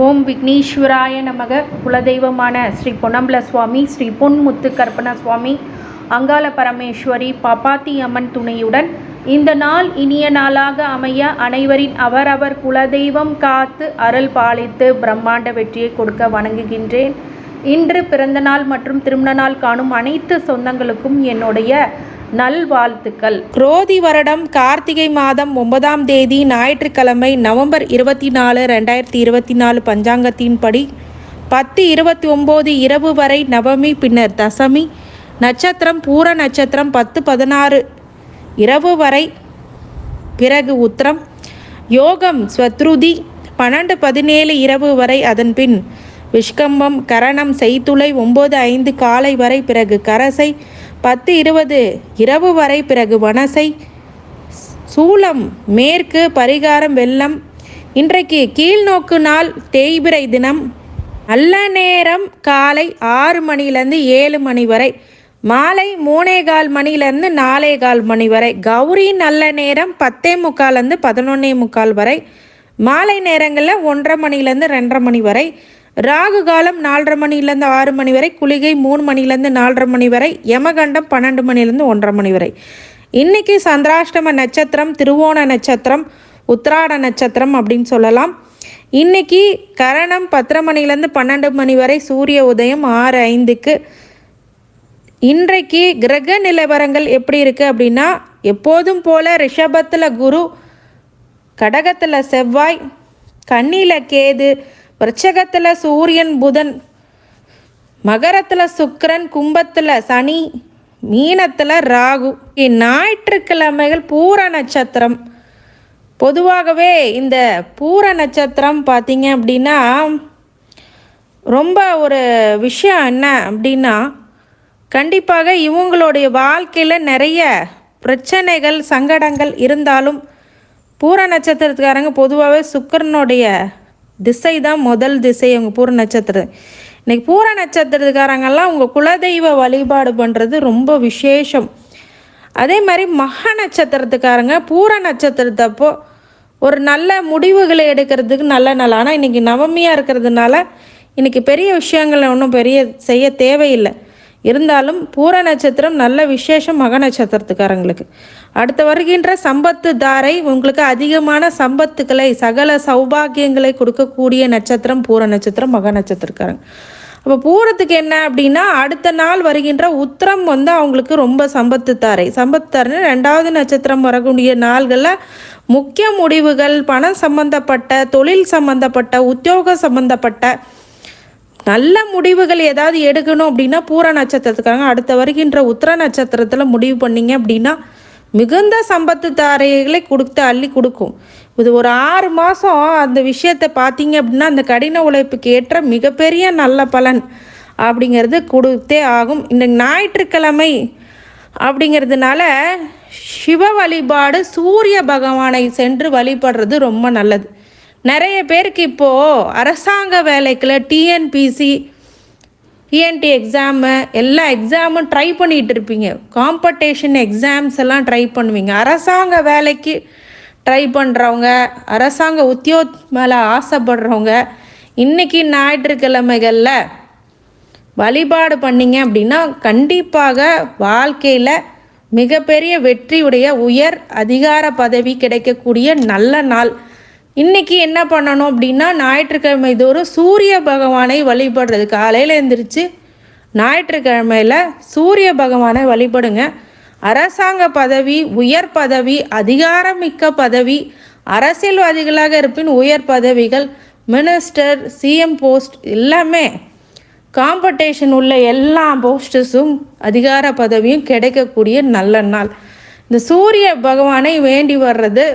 ஓம் விக்னேஸ்வராய நமக. குலதெய்வமான ஸ்ரீ பொன்னம்பல சுவாமி, ஸ்ரீ பொன்முத்து கற்பன சுவாமி, அங்காள பரமேஸ்வரி, பாப்பாத்தி அம்மன் துணையுடன் இந்த நாள் இனிய நாளாக அமைய அனைவரின் அவரவர் குலதெய்வம் காத்து அருள் பாலித்து பிரம்மாண்ட வெற்றியை கொடுக்க வணங்குகின்றேன். இன்று பிறந்தநாள் மற்றும் திருமண நாள் காணும் அனைத்து சொந்தங்களுக்கும் என்னுடைய நல்வாழ்த்துக்கள். குரோதி வருடம் கார்த்திகை மாதம் 9ஆம் தேதி ஞாயிற்றுக்கிழமை நவம்பர் 24, 2024 பஞ்சாங்கத்தின்படி 10:29 இரவு வரை நவமி, பின்னர் தசமி நட்சத்திரம், பூர நட்சத்திரம் 10:16 இரவு வரை, பிறகு உத்திரம் யோகம் ஸ்வத்ருதி 12:17 இரவு வரை, அதன்பின் விஷ்கம்பம், கரணம், செய்துளை 9:05 காலை வரை, பிறகு கரசை 10:20 இரவு வரை, பிறகு வனசை, சூலம் மேற்கு, பரிகாரம் வெள்ளம். இன்றைக்கு கீழ்நோக்கு நாள், தேய்பிறை தினம். நல்ல நேரம் காலை 6 மணிலேருந்து 7 மணி வரை, மாலை 3:15 மணிலேருந்து 4:15 மணி வரை. கௌரி நல்ல நேரம் 10:45 11:45 வரை, மாலை நேரங்களில் 1:30 மணிலேருந்து 2:30 மணி வரை. ராகு காலம் 4:30 மணிலேருந்து 6 மணி வரை, குளிகை 3 மணிலேருந்து 4:30 மணி வரை, யமகண்டம் 12 மணிலேருந்து 1:30 மணி வரை. இன்னைக்கு சந்திராஷ்டம நட்சத்திரம் திருவோண நட்சத்திரம், உத்திராட நட்சத்திரம் அப்படின்னு சொல்லலாம். இன்னைக்கு கரணம் 10:30 மணிலேருந்து 12 மணி வரை, சூரிய உதயம் 6:05. இன்றைக்கு கிரக நிலவரங்கள் எப்படி இருக்குது அப்படின்னா, எப்போதும் போல் ரிஷபத்தில் குரு, கடகத்தில் செவ்வாய், கன்னியில் கேது, விருச்சகத்தில் சூரியன் புதன், மகரத்தில் சுக்கிரன், கும்பத்தில் சனி, மீனத்தில் ராகு. ஞாயிற்றுக்கிழமைகள் பூர நட்சத்திரம். பொதுவாகவே இந்த பூர நட்சத்திரம் பார்த்திங்க அப்படின்னா ரொம்ப ஒரு விஷயம் என்ன அப்படின்னா, கண்டிப்பாக இவங்களுடைய வாழ்க்கையில் நிறைய பிரச்சனைகள் சங்கடங்கள் இருந்தாலும், பூர நட்சத்திரத்துக்காரங்க பொதுவாகவே சுக்கிரனுடைய திசை தான் முதல் திசை அவங்க பூர நட்சத்திரம். இன்றைக்கி பூர நட்சத்திரத்துக்காரங்கெல்லாம் உங்கள் குலதெய்வ வழிபாடு பண்ணுறது ரொம்ப விசேஷம். அதே மாதிரி மக நட்சத்திரத்துக்காரங்க பூர நட்சத்திரத்தப்போ ஒரு நல்ல முடிவுகளை எடுக்கிறதுக்கு நல்ல நாள். ஆனால் இன்றைக்கி நவமியாக இருக்கிறதுனால இன்றைக்கி பெரிய விஷயங்களை ஒன்றும் பெரிய செய்ய தேவையில்லை. இருந்தாலும் பூர நட்சத்திரம் நல்ல விசேஷம் மக நட்சத்திரத்துக்காரங்களுக்கு. அடுத்து வருகின்ற சம்பத்து தாரை உங்களுக்கு அதிகமான சம்பத்துக்களை, சகல சௌபாகியங்களை கொடுக்கக்கூடிய நட்சத்திரம் பூர நட்சத்திரம், மக நட்சத்திரக்காரங்க. அப்போ பூரத்துக்கு என்ன அப்படின்னா, அடுத்த நாள் வருகின்ற உத்திரம் அவங்களுக்கு ரொம்ப சம்பத்து தாரை. சம்பத்து தாரைன்னு 2வது நட்சத்திரம் வரக்கூடிய நாள்களில் முக்கிய முடிவுகள், பணம் சம்பந்தப்பட்ட, தொழில் சம்பந்தப்பட்ட, உத்தியோக சம்பந்தப்பட்ட நல்ல முடிவுகள் ஏதாவது எடுக்கணும் அப்படின்னா பூர நட்சத்திரத்துக்காக அடுத்த வருகின்ற உத்திர நட்சத்திரத்தில் முடிவு பண்ணிங்க அப்படின்னா மிகுந்த சம்பத்து தாரைகளை கொடுத்து அள்ளி கொடுக்கும். இது ஒரு 6 மாதம் அந்த விஷயத்தை பார்த்தீங்க அப்படின்னா அந்த கடின உழைப்புக்கு ஏற்ற மிகப்பெரிய நல்ல பலன் அப்படிங்கிறது கொடுத்தே ஆகும். இந்த ஞாயிற்றுக்கிழமை அப்படிங்கிறதுனால சிவ வழிபாடு, சூரிய பகவானை சென்று வழிபடுறது ரொம்ப நல்லது. நிறைய பேருக்கு இப்போது அரசாங்க வேலைக்குள்ள டிஎன்பிசி, டிஎன்டி எக்ஸாமு, எல்லா எக்ஸாமும் ட்ரை பண்ணிகிட்டு இருப்பீங்க. காம்படிஷன் எக்ஸாம்ஸ் எல்லாம் ட்ரை பண்ணுவீங்க. அரசாங்க வேலைக்கு ட்ரை பண்ணுறவங்க, அரசாங்க உத்தியோக மேலே ஆசைப்படுறவங்க இன்றைக்கி ஞாயிற்றுக்கிழமைகளில் வழிபாடு பண்ணிங்க அப்படின்னா கண்டிப்பாக வாழ்க்கையில் மிகப்பெரிய வெற்றியுடைய உயர் அதிகார பதவி கிடைக்கக்கூடிய நல்ல நாள். இன்றைக்கி என்ன பண்ணணும் அப்படின்னா, ஞாயிற்றுக்கிழமை தோறும் சூரிய பகவானை வழிபடுறது. காலையில் எழுந்திரிச்சு ஞாயிற்றுக்கிழமையில் சூரிய பகவானை வழிபடுங்க. அரசாங்க பதவி, உயர் பதவி, அதிகாரமிக்க பதவி, அரசியல்வாதிகளாக இருப்பின் உயர் பதவிகள், மினிஸ்டர், சிஎம் போஸ்ட் எல்லாமே காம்படிஷன் உள்ள எல்லா போஸ்டஸும் அதிகார பதவியும் கிடைக்கக்கூடிய நல்ல நாள். இந்த சூரிய பகவானை வேண்டி வர்றது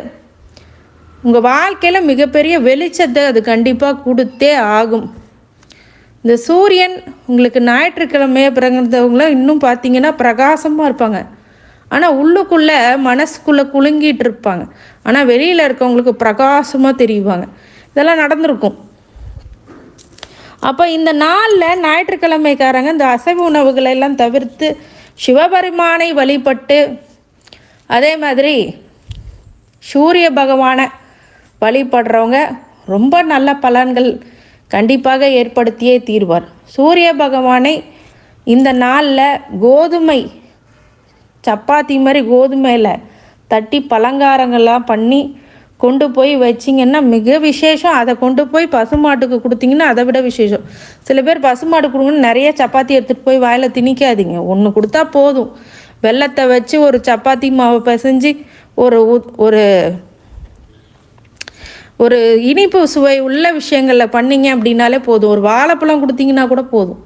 உங்கள் வாழ்க்கையில் மிகப்பெரிய வெளிச்சத்தை அது கண்டிப்பாக கொடுத்தே ஆகும். இந்த சூரியன் உங்களுக்கு ஞாயிற்றுக்கிழமையை பிறந்தவங்கள இன்னும் பார்த்தீங்கன்னா பிரகாசமாக இருப்பாங்க. ஆனால் உள்ளுக்குள்ளே மனசுக்குள்ளே குலுங்கிட்டு இருப்பாங்க. ஆனால் வெளியில் இருக்கவங்களுக்கு பிரகாசமாக தெரியுவாங்க. இதெல்லாம் நடந்திருக்கும். அப்போ இந்த நாளில் ஞாயிற்றுக்கிழமைக்காரங்க இந்த அசைவ உணவுகளை எல்லாம் தவிர்த்து சிவபெருமானை வழிபட்டு, அதே மாதிரி சூரிய பகவானை வழிபடுறவங்க ரொம்ப நல்ல பலன்கள் கண்டிப்பாக ஏற்படுத்தியே தீர்வார். சூரிய பகவானை இந்த நாளில் கோதுமை சப்பாத்தி மாதிரி கோதுமையில் தட்டி பலங்காரங்கள்லாம் பண்ணி கொண்டு போய் வச்சிங்கன்னா மிக விசேஷம். அதை கொண்டு போய் பசுமாட்டுக்கு கொடுத்தீங்கன்னா அதை விட விசேஷம். சில பேர் பசுமாடு கொடுங்கன்னு நிறைய சப்பாத்தி எடுத்துகிட்டு போய் வாயில் திணிக்காதீங்க. ஒன்று கொடுத்தா போதும். வெல்லத்தை வச்சு ஒரு சப்பாத்தி மாவை பிசைஞ்சு ஒரு ஒரு ஒரு இனிப்பு சுவை உள்ள விஷயங்களில் பண்ணிங்க அப்படின்னாலே போதும். ஒரு வாழைப்பழம் கொடுத்தீங்கன்னா கூட போதும்.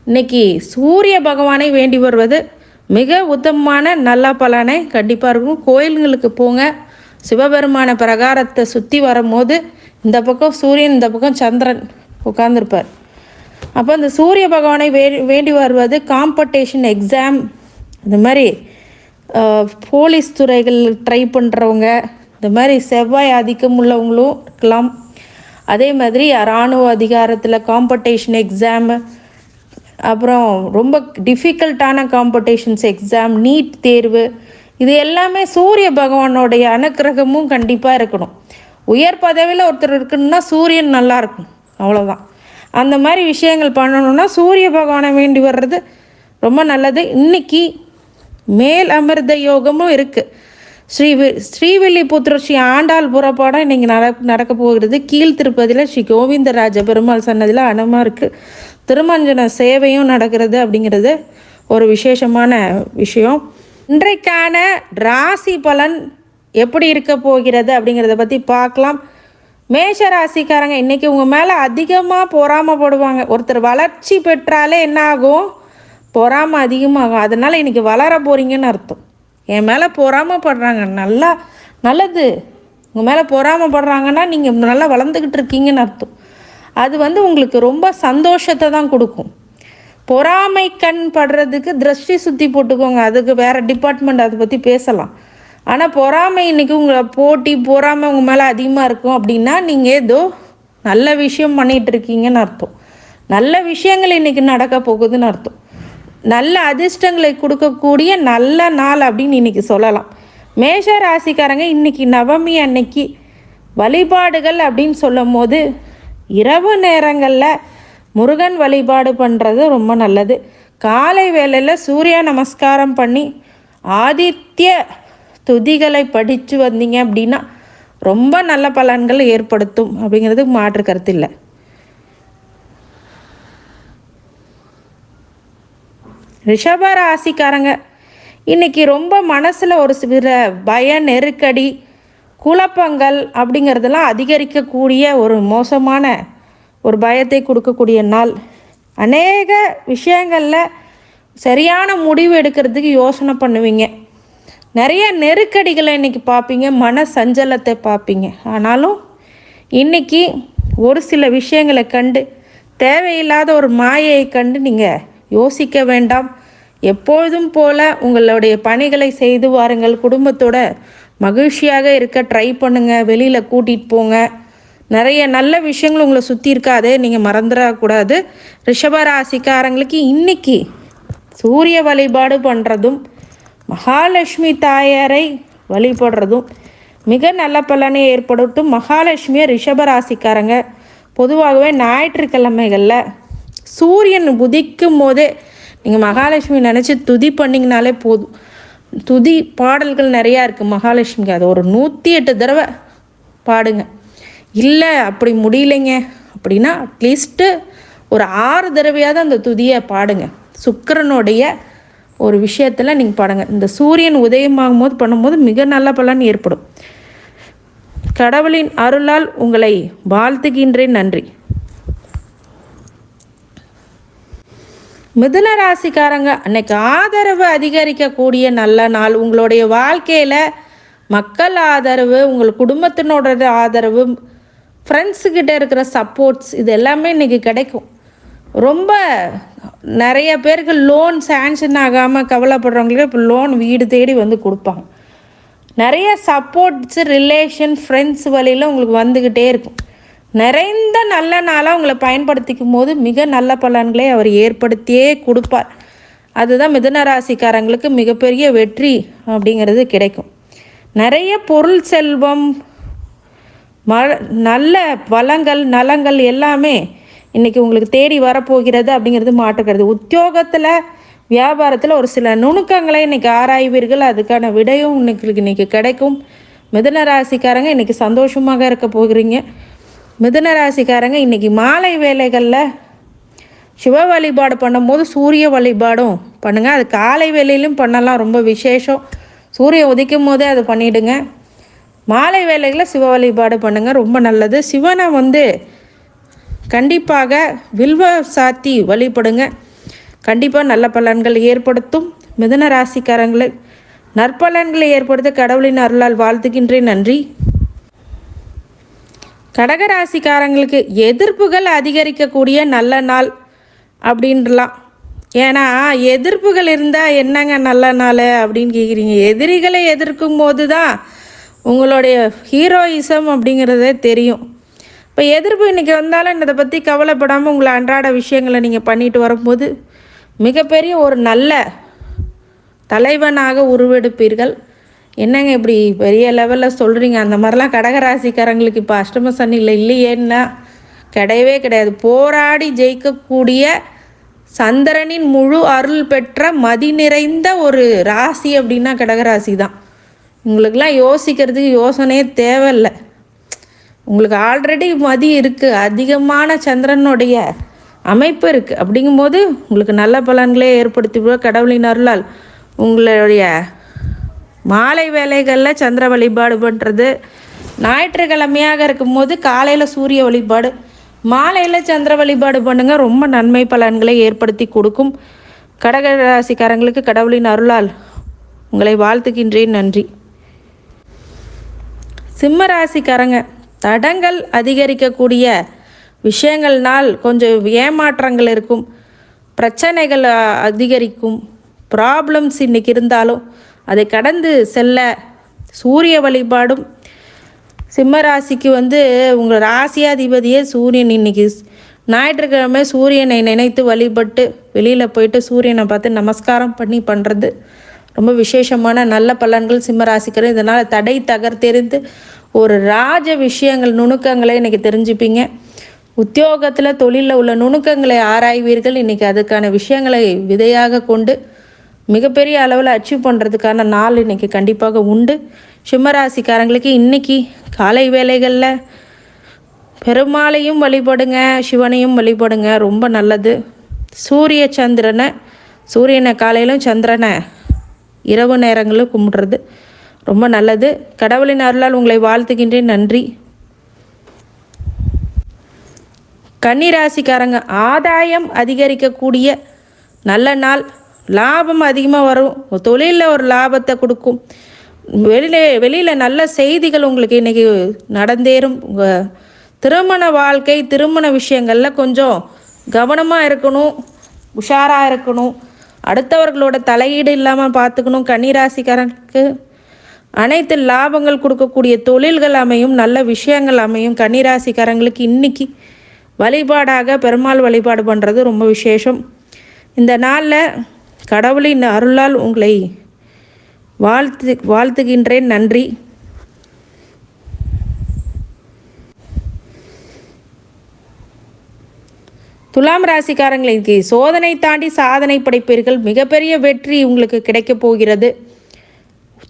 இன்றைக்கி சூரிய பகவானை வேண்டி வருவது மிக உத்தமமான நல்ல பலனை கண்டிப்பாக இருக்கும். கோயில்களுக்கு போங்க. சிவபெருமான பிரகாரத்தை சுற்றி வரும்போது இந்த பக்கம் சூரியன், இந்த பக்கம் சந்திரன் உட்கார்ந்துருப்பார். அப்போ அந்த சூரிய பகவானை வேண்டி வருவது காம்படிஷன் எக்ஸாம், இந்த மாதிரி போலீஸ் துறைகள் ட்ரை பண்ணுறவங்க, இந்த மாதிரி செவ்வாய் ஆதிக்கம் உள்ளவங்களும் இருக்கலாம். அதே மாதிரி இராணுவ அதிகாரத்தில் காம்படிஷன் எக்ஸாமு, அப்புறம் ரொம்ப டிஃபிகல்ட்டான காம்படிஷன்ஸ் எக்ஸாம், நீட் தேர்வு, இது எல்லாமே சூரிய பகவானுடைய அனுக்கிரகமும் கண்டிப்பாக இருக்கணும். உயர் பதவியில் ஒருத்தர் இருக்கணும்னா சூரியன் நல்லா இருக்கும், அவ்வளோதான். அந்த மாதிரி விஷயங்கள் பண்ணணுன்னா சூரிய பகவானை வேண்டி வர்றது ரொம்ப நல்லது. இன்றைக்கி மேல் அமிர்த யோகமும் இருக்குது. ஸ்ரீவில்லிபுத்தூர் ஸ்ரீ ஆண்டாள் புறப்பாடம் இன்றைக்கி நடக்க போகிறது. கீழ் திருப்பதியில் ஸ்ரீ கோவிந்தராஜ பெருமாள் சன்னதியில் அனுமா இருக்குது. திருமஞ்சன சேவையும் நடக்கிறது அப்படிங்கிறது ஒரு விசேஷமான விஷயம். இன்றைக்கான ராசி பலன் எப்படி இருக்க போகிறது அப்படிங்கிறத பற்றி பார்க்கலாம். மேஷ ராசிக்காரங்க இன்றைக்கி உங்கள் மேலே அதிகமாக பொறாமப்படுவாங்க. ஒருத்தர் வளர்ச்சி பெற்றாலே என்ன ஆகும்? பொறாமை அதிகமாகும். அதனால் இன்றைக்கி வளர போகிறீங்கன்னு அர்த்தம். என் மேலே பொறாமப்படுறாங்க, நல்லது. உங்கள் மேலே பொறாமப்படுறாங்கன்னா நீங்கள் நல்லா வளர்ந்துக்கிட்டு இருக்கீங்கன்னு அர்த்தம். அது உங்களுக்கு ரொம்ப சந்தோஷத்தை தான் கொடுக்கும். பொறாமை கண் படுறதுக்கு திருஷ்டி சுற்றி போட்டுக்கோங்க. அதுக்கு வேறு டிபார்ட்மெண்ட், அதை பற்றி பேசலாம். ஆனால் பொறாமை இன்றைக்கி உங்களை போட்டி பொறாமை உங்கள் மேலே அதிகமாக இருக்கும் அப்படின்னா நீங்கள் ஏதோ நல்ல விஷயம் பண்ணிகிட்ருக்கீங்கன்னு அர்த்தம். நல்ல விஷயங்கள் இன்றைக்கி நடக்க போகுதுன்னு அர்த்தம். நல்ல அதிர்ஷ்டங்களை கொடுக்கக்கூடிய நல்ல நாள் அப்படின்னு இன்றைக்கி சொல்லலாம். மேஷ ராசிக்காரங்க இன்றைக்கி நவமி அன்னைக்கு வழிபாடுகள் அப்படின்னு சொல்லும் போது இரவு நேரங்களில் முருகன் வழிபாடு பண்ணுறது ரொம்ப நல்லது. காலை வேளையில் சூரிய நமஸ்காரம் பண்ணி ஆதித்ய துதிகளை படித்து வந்தீங்க அப்படின்னா ரொம்ப நல்ல பலன்கள் ஏற்படுத்தும் அப்படிங்கிறதுக்கு மாற்று கருத்து இல்லை. ரிஷப ராசிக்காரங்க இன்றைக்கி ரொம்ப மனசில் ஒரு சில பய நெருக்கடி குழப்பங்கள் அப்படிங்கிறதெல்லாம் அதிகரிக்கக்கூடிய ஒரு மோசமான ஒரு பயத்தை கொடுக்கக்கூடிய நாள். அநேக விஷயங்களில் சரியான முடிவு எடுக்கிறதுக்கு யோசனை பண்ணுவீங்க. நிறைய நெருக்கடிகளை இன்றைக்கி பார்ப்பீங்க, மன சஞ்சலத்தை பார்ப்பீங்க. ஆனாலும் இன்றைக்கி ஒரு சில விஷயங்களை கண்டு தேவையில்லாத ஒரு மாயையை கண்டு நீங்கள் யோசிக்க வேண்டாம். எப்பொழுதும் போல உங்களுடைய பணிகளை செய்து வாருங்கள். குடும்பத்தோட மகிழ்ச்சியாக இருக்க ட்ரை பண்ணுங்கள். வெளியில் கூட்டிகிட்டு போங்க. நிறைய நல்ல விஷயங்கள் உங்களை சுற்றி இருக்காது, நீங்கள் மறந்துடக்கூடாது. ரிஷபராசிக்காரங்களுக்கு இன்றைக்கி சூரிய வழிபாடு பண்ணுறதும் மகாலட்சுமி தாயாரை வழிபடுறதும் மிக நல்ல பலனை ஏற்படுத்தும். மகாலட்சுமியை ரிஷபராசிக்காரங்க பொதுவாகவே ஞாயிற்றுக்கிழமைகளில் சூரியன் உதிக்கும் போதே நீங்கள் மகாலட்சுமி நினச்சி துதி பண்ணிங்கனாலே போதும். துதி பாடல்கள் நிறையா இருக்குது மகாலட்சுமிக்கு. அது ஒரு 108 தடவை பாடுங்க. இல்லை அப்படி முடியலைங்க அப்படின்னா அட்லீஸ்ட்டு ஒரு 6 தடவையாவது அந்த துதியை பாடுங்க. சுக்கிரனுடைய ஒரு விஷயத்தில் நீங்கள் பாடுங்க. இந்த சூரியன் உதயமாகும் போது பண்ணும்போது மிக நல்ல பலன் ஏற்படும். கடவுளின் அருளால் உங்களை வாழ்த்துகின்றேன். நன்றி. மிதுன ராசிக்காரங்க அன்னைக்கு ஆதரவு அதிகரிக்கக்கூடிய நல்ல நாள். உங்களுடைய வாழ்க்கையில் மக்கள் ஆதரவு, உங்கள் குடும்பத்தினோட ஆதரவு, ஃப்ரெண்ட்ஸுக்கிட்ட இருக்கிற சப்போர்ட்ஸ், இது எல்லாமே இன்றைக்கி கிடைக்கும். ரொம்ப நிறைய பேருக்கு லோன் சேங்ஷன் ஆகாமல் கவலைப்படுறவங்களுக்கு இப்போ லோன் வீடு தேடி வந்து கொடுப்பாங்க. நிறைய சப்போர்ட்ஸு ரிலேஷன் ஃப்ரெண்ட்ஸ் வழியில் உங்களுக்கு வந்துக்கிட்டே இருக்கும். நிறைந்த நல்ல நாளாக உங்களை பயன்படுத்திக்கும் போது மிக நல்ல பலன்களை அவர் ஏற்படுத்தியே கொடுப்பார். அதுதான் மிதுன ராசிக்காரங்களுக்கு மிகப்பெரிய வெற்றி அப்படிங்கிறது கிடைக்கும். நிறைய பொருள் செல்வம், ம நல்ல வளங்கள் நலங்கள் எல்லாமே இன்றைக்கி உங்களுக்கு தேடி வரப்போகிறது அப்படிங்கிறது மாற்றுக்கிறது. உத்தியோகத்தில் வியாபாரத்தில் ஒரு சில நுணுக்கங்களை இன்றைக்கி ஆராய்வீர்கள், அதுக்கான விடையும் இன்றைக்கி கிடைக்கும். மிதுன ராசிக்காரங்க இன்றைக்கி சந்தோஷமாக இருக்க போகிறீங்க. மிதுன ராசிக்காரங்க இன்றைக்கி மாலை வேளைகளில் சிவ வழிபாடு பண்ணும்போது சூரிய வழிபாடும் பண்ணுங்கள். அது காலை வேளையிலும் பண்ணலாம், ரொம்ப விசேஷம். சூரியன் உதிக்கும் போதே அது பண்ணிவிடுங்க. மாலை வேளைகளில் சிவ வழிபாடு பண்ணுங்கள், ரொம்ப நல்லது. சிவனை கண்டிப்பாக வில்வ சாத்தி வழிபடுங்க, கண்டிப்பாக நல்ல பலன்கள் ஏற்படுத்தும். மிதுன ராசிக்காரங்களை நற்பலன்களை ஏற்படுத்த கடவுளின் அருளால் வாழ்த்துகின்றேன். நன்றி. கடகராசிக்காரங்களுக்கு எதிர்ப்புகள் அதிகரிக்கக்கூடிய நல்ல நாள் அப்படின்றலாம். ஏன்னா எதிர்ப்புகள் இருந்தால் என்னங்க நல்ல நாள் அப்படின்னு கேட்குறீங்க. எதிரிகளை எதிர்க்கும் போது தான் உங்களுடைய ஹீரோயிசம் அப்படிங்கிறதே தெரியும். இப்போ எதிர்ப்பு இன்றைக்கி வந்தாலும் இதை பற்றி கவலைப்படாமல் உங்களை அன்றாட விஷயங்களை நீங்கள் பண்ணிட்டு வரும்போது மிகப்பெரிய ஒரு நல்ல தலைவனாக உருவெடுப்பீர்கள். என்னங்க இப்படி பெரிய லெவலில் சொல்கிறீங்க? அந்த மாதிரிலாம் கடகராசிக்காரங்களுக்கு இப்போ அஷ்டம சனியில் இல்லையேன்னா கிடையவே கிடையாது. போராடி ஜெயிக்கக்கூடிய சந்திரனின் முழு அருள் பெற்ற மதி நிறைந்த ஒரு ராசி அப்படின்னா கடகராசி தான். உங்களுக்கெல்லாம் யோசிக்கிறதுக்கு யோசனையே தேவையில்லை. உங்களுக்கு ஆல்ரெடி மதி இருக்குது, அதிகமான சந்திரனுடைய அமைப்பு இருக்குது. அப்படிங்கும்போது உங்களுக்கு நல்ல பலன்களே ஏற்படுத்தி கடவுளின் அருளால் உங்களுடைய மாலை வேளைகளில் சந்திர வழிபாடு பண்ணுறது, ஞாயிற்றுக்கிழமையாக இருக்கும்போது காலையில் சூரிய வழிபாடு, மாலையில் சந்திர வழிபாடு பண்ணுங்கள், ரொம்ப நன்மை பலன்களை ஏற்படுத்தி கொடுக்கும். கடகராசிக்காரங்களுக்கு கடவுளின் அருளால் உங்களை வாழ்த்துகின்றேன். நன்றி. சிம்ம ராசிக்காரங்க தடங்கள் அதிகரிக்கக்கூடிய விஷயங்கள்னால் கொஞ்சம் ஏமாற்றங்கள் இருக்கும், பிரச்சனைகள் அதிகரிக்கும், ப்ராப்ளம்ஸ் இன்றைக்கி இருந்தாலும் அதை கடந்து செல்ல சூரிய வழிபாடும். சிம்மராசிக்கு உங்கள் ராசியாதிபதியே சூரியன். இன்றைக்கி ஞாயிற்றுக்கிழமை சூரியனை நினைத்து வழிபட்டு வெளியில் போயிட்டு சூரியனை பார்த்து நமஸ்காரம் பண்ணுறது ரொம்ப விசேஷமான நல்ல பலன்கள் சிம்மராசிக்கிறேன். இதனால் தடை தகர்த்தெறிந்து ஒரு ராஜ விஷயங்கள் நுணுக்கங்களை இன்றைக்கி தெரிஞ்சுப்பீங்க. உத்தியோகத்தில் தொழிலில் உள்ள நுணுக்கங்களை ஆராய்வீர்கள். இன்றைக்கி அதுக்கான விஷயங்களை விதையாக கொண்டு மிகப்பெரிய அளவில் அச்சீவ் பண்ணுறதுக்கான நாள் இன்றைக்கி கண்டிப்பாக உண்டு. சிம்மராசிக்காரங்களுக்கு இன்றைக்கி காலை வேளைகளில் பெருமாளையும் வழிபடுங்க, சிவனையும் வழிபடுங்க, ரொம்ப நல்லது. சூரியனை காலையிலும் சந்திரனை இரவு நேரங்களும் கும்பிடுறது ரொம்ப நல்லது. கடவுளின் அருளால் உங்களை வாழ்த்துகின்றேன். நன்றி. கன்னிராசிக்காரங்க ஆதாயம் அதிகரிக்கக்கூடிய நல்ல நாள். லாபம் அதிகமாக வரும், தொழிலில் ஒரு லாபத்தை கொடுக்கும். வெளியில் நல்ல செய்திகள் உங்களுக்கு இன்றைக்கி நடந்தேறும். உங்கள் திருமண வாழ்க்கை, திருமண விஷயங்களில் கொஞ்சம் கவனமாக இருக்கணும், உஷாராக இருக்கணும், அடுத்தவர்களோட தலையீடு இல்லாமல் பார்த்துக்கணும். கன்னிராசிக்காரங்களுக்கு அனைத்து லாபங்கள் கொடுக்கக்கூடிய தொழில்கள் அமையும், நல்ல விஷயங்கள் அமையும். கன்னிராசிக்காரங்களுக்கு இன்றைக்கி வழிபாடாக பெருமாள் வழிபாடு பண்ணுறது ரொம்ப விசேஷம். இந்த நாளில் கடவுளின் அருளால் உங்களை வாழ்த்துகின்றேன். நன்றி. துலாம் ராசிக்காரங்களுக்கு சோதனை தாண்டி சாதனை படைப்பீர்கள். மிகப்பெரிய வெற்றி உங்களுக்கு கிடைக்க போகிறது.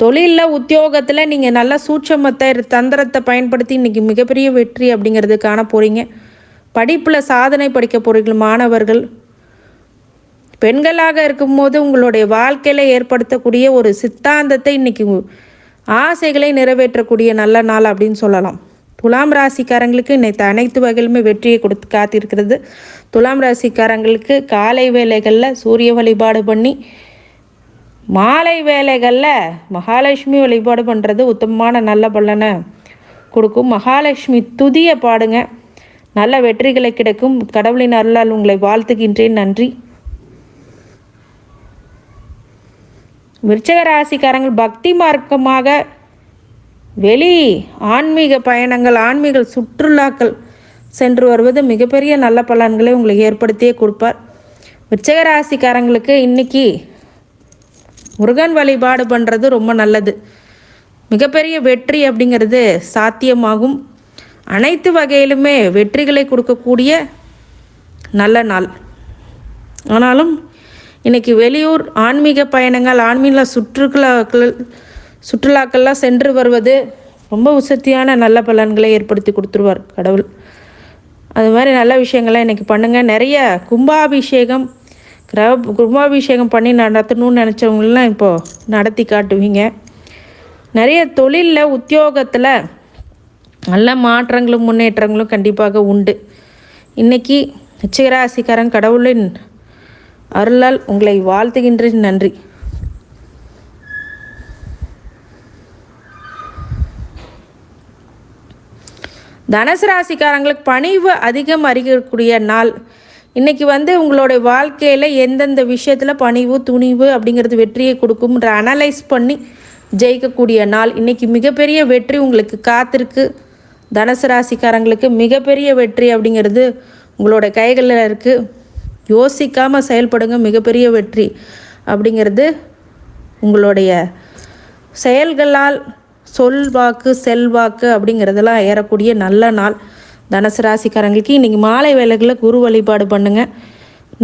தொழிலில் உத்தியோகத்தில் நீங்கள் நல்ல சூட்சமத்தை தந்திரத்தை பயன்படுத்தி இன்றைக்கி மிகப்பெரிய வெற்றி அப்படிங்கிறது காண போகிறீங்க. படிப்பில் சாதனை படிக்க போகிறீர்கள். மாணவர்கள் பெண்களாக இருக்கும்போது உங்களுடைய வாழ்க்கையில் ஏற்படுத்தக்கூடிய ஒரு சித்தாந்தத்தை இன்றைக்கி ஆசைகளை நிறைவேற்றக்கூடிய நல்ல நாள் அப்படின்னு சொல்லலாம். துலாம் ராசிக்காரங்களுக்கு இன்னைக்கு அனைத்து வகையிலுமே வெற்றியை கொடுத்து காத்திருக்கிறது. துலாம் ராசிக்காரங்களுக்கு காலை வேளைகளில் சூரிய வழிபாடு பண்ணி மாலை வேளைகளில் மகாலட்சுமி வழிபாடு பண்ணுறது உத்தமமான நல்ல பலனை கொடுக்கும். மகாலட்சுமி துதியை பாடுங்க, நல்ல வெற்றிகளை கிடைக்கும். கடவுளின் அருளால் உங்களை வாழ்த்துகின்றேன். நன்றி. விருச்சிக ராசிக்காரங்கள் பக்தி மார்க்கமாக வெளி ஆன்மீக பயணங்கள், ஆன்மீக சுற்றுலாக்கள் சென்று வருவது மிகப்பெரிய நல்ல பலன்களை உங்களுக்கு ஏற்படுத்தியே கொடுப்பார். விருச்சிக ராசிக்காரங்களுக்கு இன்றைக்கி முருகன் வழிபாடு பண்ணுறது ரொம்ப நல்லது. மிகப்பெரிய வெற்றி அப்படிங்கிறது சாத்தியமாகும். அனைத்து வகையிலுமே வெற்றிகளை கொடுக்கக்கூடிய நல்ல நாள். ஆனாலும் இன்றைக்கி வெளியூர் ஆன்மீக பயணங்கள், ஆன்மீக சுற்றுலாக்கள்லாம் சென்று வருவது ரொம்ப உசத்தியான நல்ல பலன்களை ஏற்படுத்தி கொடுத்துருவார் கடவுள். அது மாதிரி நல்ல விஷயங்கள்லாம் இன்றைக்கி பண்ணுங்கள். நிறைய கும்பாபிஷேகம் பண்ணி நடத்தணும்னு நினச்சவங்களெலாம் இப்போது நடத்தி காட்டுவீங்க. நிறைய தொழிலில், உத்தியோகத்தில் நல்ல மாற்றங்களும் முன்னேற்றங்களும் கண்டிப்பாக உண்டு. இன்றைக்கி விருச்சிகராசிக்காரன் கடவுளின் அருளால் உங்களை வாழ்த்துகின்றேன். நன்றி. தனுசு ராசிக்காரங்களுக்கு பணிவு அதிகம் அறியக்கூடிய நாள். இன்றைக்கி உங்களுடைய வாழ்க்கையில் எந்தெந்த விஷயத்தில் பணிவு, துணிவு அப்படிங்கிறது வெற்றியை கொடுக்கும்ன்ற அனலைஸ் பண்ணி ஜெயிக்கக்கூடிய நாள். இன்றைக்கி மிகப்பெரிய வெற்றி உங்களுக்கு காத்திருக்கு. தனுசு ராசிக்காரங்களுக்கு மிகப்பெரிய வெற்றி அப்படிங்கிறது உங்களோட கைகளில் இருக்குது. யோசிக்காமல் செயல்படுங்க. மிகப்பெரிய வெற்றி அப்படிங்கிறது உங்களுடைய செயல்களால் சொல்வாக்கு, செல்வாக்கு அப்படிங்கிறதெல்லாம் ஏறக்கூடிய நல்ல நாள். தனுசு ராசிக்காரங்களுக்கு இன்றைக்கி மாலை வேளைகளில் குரு வழிபாடு பண்ணுங்கள்.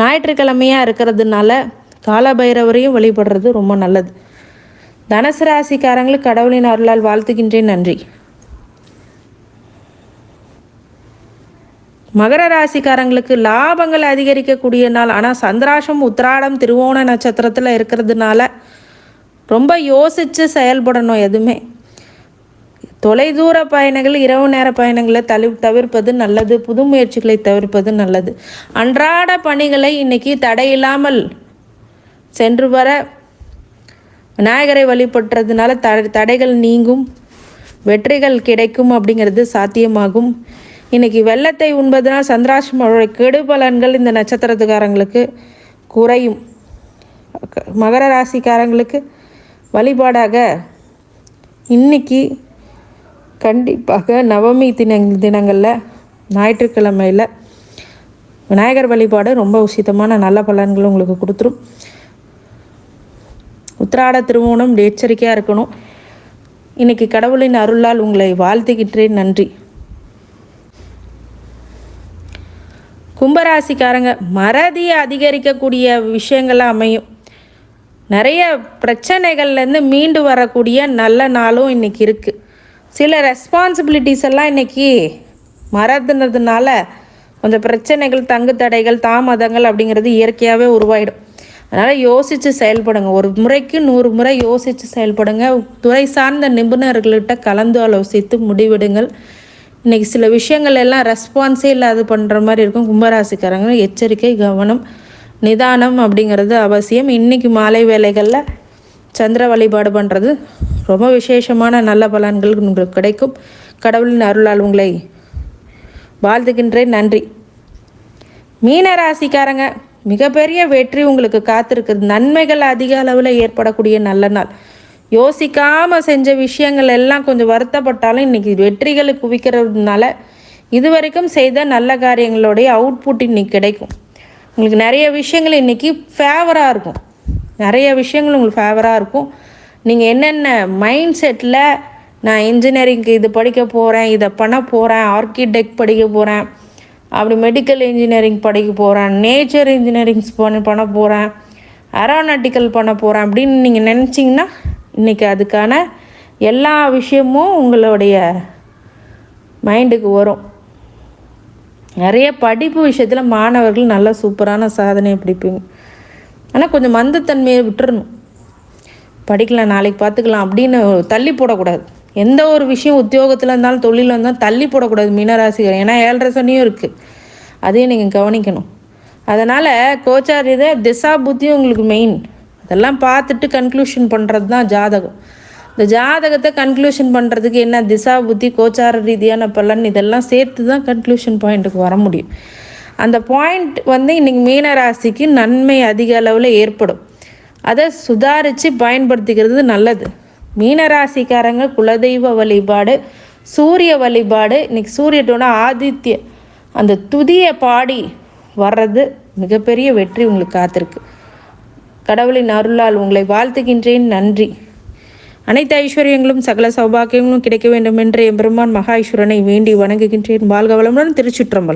ஞாயிற்றுக்கிழமையாக இருக்கிறதுனால காலபைரவரையும் வழிபடுறது ரொம்ப நல்லது. தனுசு ராசிக்காரங்களுக்கு கடவுளின் அருளால் வாழ்த்துகின்றேன். நன்றி. மகர ராசிக்காரங்களுக்கு லாபங்கள் அதிகரிக்கக்கூடிய நாள். ஆனால் சந்திராஷம், உத்திராடம், திருவோண நட்சத்திரத்தில் இருக்கிறதுனால ரொம்ப யோசித்து செயல்படணும். எதுவுமே தொலைதூர பயணங்கள், இரவு நேர பயணங்களை தவிர்ப்பது நல்லது. புது முயற்சிகளை தவிர்ப்பது நல்லது. அன்றாட பணிகளை இன்றைக்கி தடையில்லாமல் சென்று வர விநாயகரை வழிபட்டுறதுனால தடைகள் நீங்கும், வெற்றிகள் கிடைக்கும் அப்படிங்கிறது சாத்தியமாகும். இன்றைக்கி வெள்ளத்தை உண்பதனால் சந்திராஷ்டமோட கெடு பலன்கள் இந்த நட்சத்திரத்துக்காரங்களுக்கு குறையும். மகர ராசிக்காரங்களுக்கு வழிபாடாக இன்றைக்கி கண்டிப்பாக நவமி தினங்களில் ஞாயிற்றுக்கிழமையில் விநாயகர் வழிபாடு ரொம்ப உசிதமான நல்ல பலன்கள் உங்களுக்கு கொடுத்துரும். உத்திராட, திருவோணம் எச்சரிக்கையாக இருக்கணும். இன்றைக்கி கடவுளின் அருளால் உங்களை வாழ்த்துகின்றேன். நன்றி. கும்பராசிக்காரங்க மறதி அதிகரிக்கக்கூடிய விஷயங்கள்லாம் அமையும். நிறைய பிரச்சனைகள்லேருந்து மீண்டு வரக்கூடிய நல்ல நாளும் இன்றைக்கி இருக்குது. சில ரெஸ்பான்சிபிலிட்டிஸ் எல்லாம் இன்றைக்கி மறந்துனதுனால கொஞ்சம் பிரச்சனைகள், தங்கு தடைகள், தாமதங்கள் அப்படிங்கிறது இயற்கையாகவே உருவாயிடும். அதனால் யோசித்து செயல்படுங்க. ஒரு முறைக்கு 100 முறை யோசித்து செயல்படுங்க. துறை சார்ந்த நிபுணர்கள்கிட்ட கலந்து ஆலோசித்து முடிவெடுங்கள். இன்றைக்கி சில விஷயங்கள் எல்லாம் ரெஸ்பான்ஸே இல்லாத பண்ணுற மாதிரி இருக்கும். கும்பராசிக்காரங்க எச்சரிக்கை, கவனம், நிதானம் அப்படிங்கிறது அவசியம். இன்றைக்கி மாலை வேளைகளில் சந்திர வழிபாடு பண்ணுறது ரொம்ப விசேஷமான நல்ல பலன்கள் உங்களுக்கு கிடைக்கும். கடவுளின் அருளால் உங்களை வாழ்த்துகின்றேன். நன்றி. மீன ராசிக்காரங்க மிகப்பெரிய வெற்றி உங்களுக்கு காத்திருக்குது. நன்மைகள் அதிக அளவில் ஏற்படக்கூடிய நல்ல நாள். யோசிக்காமல் செஞ்ச விஷயங்கள் எல்லாம் கொஞ்சம் வருத்தப்பட்டாலும் இன்றைக்கி வெற்றிகளை குவிக்கிறதுனால இது வரைக்கும் செய்த நல்ல காரியங்களுடைய அவுட்புட் இன்றைக்கி கிடைக்கும். உங்களுக்கு நிறைய விஷயங்கள் இன்றைக்கி ஃபேவராக இருக்கும். நிறைய விஷயங்கள் உங்களுக்கு ஃபேவராக இருக்கும். நீங்கள் என்னென்ன மைண்ட் செட்டில் நான் இன்ஜினியரிங்க்கு இது படிக்க போகிறேன், இதை பண்ண போகிறேன், ஆர்கிடெக்ட் படிக்க போகிறேன், அப்படி மெடிக்கல் இன்ஜினியரிங் படிக்க போகிறேன், நேச்சர் இன்ஜினியரிங்ஸ் பண்ண போகிறேன், ஏரோநாட்டிக்கல் பண்ண போகிறேன் அப்படின்னு நீங்கள் நினச்சிங்கன்னா இன்றைக்கி அதுக்கான எல்லா விஷயமும் உங்களுடைய மைண்டுக்கு வரும். நிறைய படிப்பு விஷயத்தில் மாணவர்கள் நல்ல சூப்பரான சாதனையை பிடிப்பீங்க. ஆனால் கொஞ்சம் மந்தத்தன்மையை விட்டுறணும். படிக்கலாம், நாளைக்கு பார்த்துக்கலாம் அப்படின்னு தள்ளி போடக்கூடாது. எந்த ஒரு விஷயம் உத்தியோகத்தில் இருந்தாலும் தொழிலில் இருந்தாலும் தள்ளி போடக்கூடாது மீனராசிகர். ஏன்னா 7.5 சனியும் இருக்குது, அதையும் நீங்கள் கவனிக்கணும். அதனால் கோச்சார் இதை திசா புத்தியும் உங்களுக்கு மெயின். அதெல்லாம் பார்த்துட்டு கன்க்ளூஷன் பண்ணுறது தான் ஜாதகம். இந்த ஜாதகத்தை கன்க்ளூஷன் பண்ணுறதுக்கு என்ன திசா புத்தி, கோச்சார ரீதியான பலன் இதெல்லாம் சேர்த்து தான் கன்க்ளூஷன் பாயிண்ட்டுக்கு வர முடியும். அந்த பாயிண்ட் இன்றைக்கி மீனராசிக்கு நன்மை அதிக அளவில் ஏற்படும். அதை சுதாரித்து பயன்படுத்திக்கிறது நல்லது. மீனராசிக்காரங்க குலதெய்வ வழிபாடு, சூரிய வழிபாடு, இன்றைக்கி சூரியனோட ஆதித்ய அந்த துதியை பாடி வர்றது மிகப்பெரிய வெற்றி உங்களுக்கு காத்திருக்கு. கடவுளின் அருளால் உங்களை வாழ்த்துகின்றேன். நன்றி. அனைத்து ஐஸ்வர்யங்களும் சகல சௌபாக்கியங்களும் கிடைக்க வேண்டும் என்று எம்பெருமான் மகா ஈஸ்வரனை வேண்டி வணங்குகின்றேன். வாழ்க வளமுடன். திருச்சிற்றம்பலம்.